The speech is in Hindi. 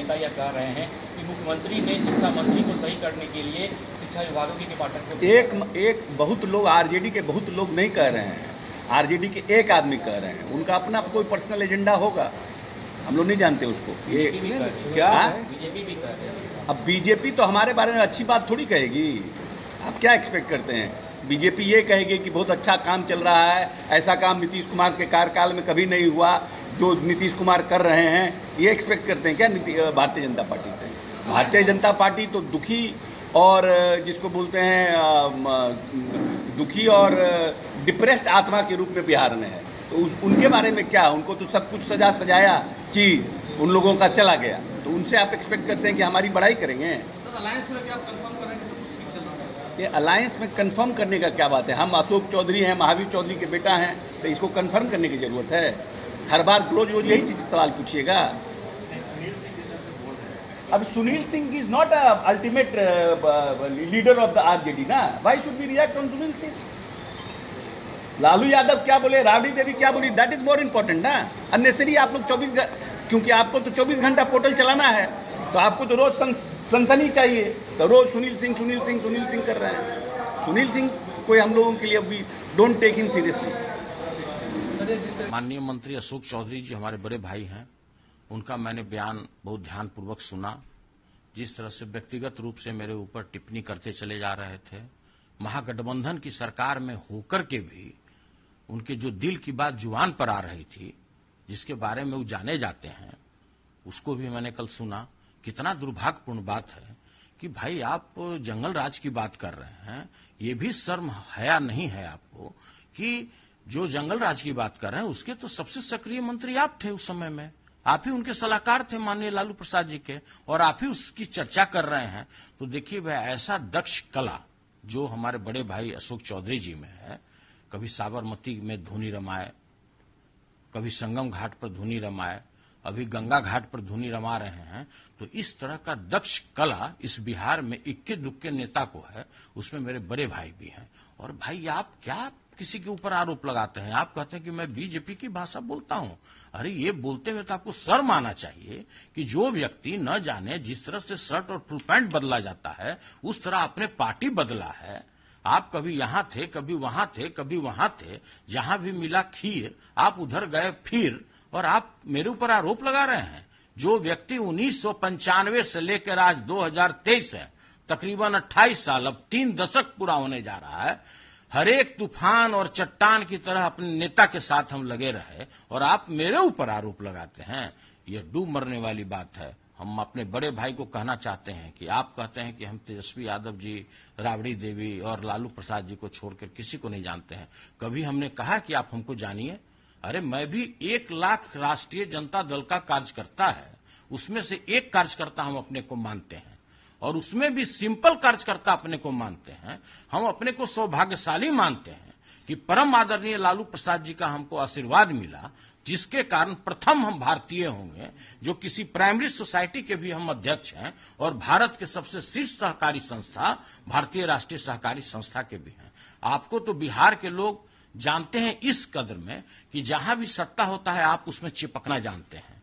नेता यह कह रहे हैं कि मुख्यमंत्री ने शिक्षा मंत्री को सही करने के लिए शिक्षा विभाग के पाठक को एक बहुत लोग आरजेडी के बहुत लोग नहीं कह रहे हैं, आरजेडी के एक आदमी कह रहे हैं, उनका अपना कोई पर्सनल एजेंडा होगा, हम लोग नहीं जानते उसको। ये क्या बीजेपी भी कह रहे हैं। अब बीजेपी तो हमारे बारे में अच्छी बात थोड़ी कहेगी, आप क्या एक्सपेक्ट करते हैं? बीजेपी ये कहेगी कि बहुत अच्छा काम चल रहा है, ऐसा काम नीतीश कुमार के कार्यकाल में कभी नहीं हुआ जो नीतीश कुमार कर रहे हैं, ये एक्सपेक्ट करते हैं क्या भारतीय जनता पार्टी से? भारतीय जनता पार्टी तो दुखी और जिसको बोलते हैं दुखी और डिप्रेस्ड आत्मा के रूप में बिहार में है, तो उनके बारे में क्या? उनको तो सब कुछ सजाया चीज़ उन लोगों का चला गया, तो उनसे आप एक्सपेक्ट करते हैं कि हमारी बढ़ाई करेंगे? सर अलायंस में क्या आप कंफर्म करें कि सब कुछ ठीक चल रहा है? ये अलायंस में कंफर्म करने का क्या बात है? हम अशोक चौधरी हैं, महावीर चौधरी के बेटा हैं, तो इसको कंफर्म करने की ज़रूरत है? हर बार रोज यही चीज़ सवाल पूछिएगा। अब Sunil Singh is not ultimate leader of the RJD ना, why should we react on Sunil Singh? Lalu Yadav क्या बोले, राबड़ी देवी क्या बोली, दैट इज मोर इम्पोर्टेंट ना। अननेसरी आप लोग 24 क्योंकि आपको तो 24 घंटा पोर्टल चलाना है, तो आपको तो रोज सनसनी चाहिए, तो रोज सुनील सिंह कर रहे हैं। सुनील सिंह कोई हम लोगों के लिए अभी डोंट टेक हिम सीरियसली। माननीय मंत्री अशोक चौधरी जी हमारे बड़े भाई हैं, उनका मैंने बयान बहुत ध्यानपूर्वक सुना। जिस तरह से व्यक्तिगत रूप से मेरे ऊपर टिप्पणी करते चले जा रहे थे, महागठबंधन की सरकार में होकर के भी उनके जो दिल की बात जुबान पर आ रही थी, जिसके बारे में वो जाने जाते हैं, उसको भी मैंने कल सुना। कितना दुर्भाग्यपूर्ण बात है कि भाई आप जंगल राज की बात कर रहे हैं, ये भी शर्म हया नहीं है आपको कि जो जंगल राज की बात कर रहे हैं उसके तो सबसे सक्रिय मंत्री आप थे उस समय में, आप ही उनके सलाहकार थे माननीय लालू प्रसाद जी के, और आप ही उसकी चर्चा कर रहे हैं। तो देखिए भाई, ऐसा दक्ष कला जो हमारे बड़े भाई अशोक चौधरी जी में है, कभी साबरमती में धुनी रमाए, कभी संगम घाट पर धुनी रमाए, अभी गंगा घाट पर धुनी रमा रहे हैं, तो इस तरह का दक्ष कला इस बिहार में इक्के दुक्के नेता को है, उसमें मेरे बड़े भाई भी हैं। और भाई आप क्या किसी के ऊपर आरोप लगाते हैं? आप कहते हैं कि मैं बीजेपी की भाषा बोलता हूं। अरे ये बोलते हुए तो आपको शर्म आना चाहिए कि जो व्यक्ति न जाने जिस तरह से शर्ट और फुल पैंट बदला जाता है, उस तरह अपने पार्टी बदला है। आप कभी यहां थे, कभी वहां थे, कभी वहां थे, जहां भी मिला खीर आप उधर गए फिर, और आप मेरे ऊपर आरोप लगा रहे हैं। जो व्यक्ति 1995 से लेकर आज 2023 है, तकरीबन 28 साल, अब 3 दशक पूरा होने जा रहा है, हर एक तूफान और चट्टान की तरह अपने नेता के साथ हम लगे रहे, और आप मेरे ऊपर आरोप लगाते हैं, यह डूब मरने वाली बात है। हम अपने बड़े भाई को कहना चाहते हैं कि आप कहते हैं कि हम तेजस्वी यादव जी, राबड़ी देवी और लालू प्रसाद जी को छोड़कर किसी को नहीं जानते हैं। कभी हमने कहा कि आप हमको जानिए? अरे मैं भी 1 लाख राष्ट्रीय जनता दल का कार्यकर्ता है, उसमें से एक कार्यकर्ता हम अपने को मानते हैं, और उसमें भी सिंपल कार्यकर्ता अपने को मानते हैं। हम अपने को सौभाग्यशाली मानते हैं कि परम आदरणीय लालू प्रसाद जी का हमको आशीर्वाद मिला, जिसके कारण प्रथम हम भारतीय होंगे जो किसी प्राइमरी सोसाइटी के भी हम अध्यक्ष हैं, और भारत के सबसे शीर्ष सहकारी संस्था भारतीय राष्ट्रीय सहकारी संस्था के भी हैं। आपको तो बिहार के लोग जानते हैं इस कदर में कि जहां भी सत्ता होता है आप उसमें चिपकना जानते हैं।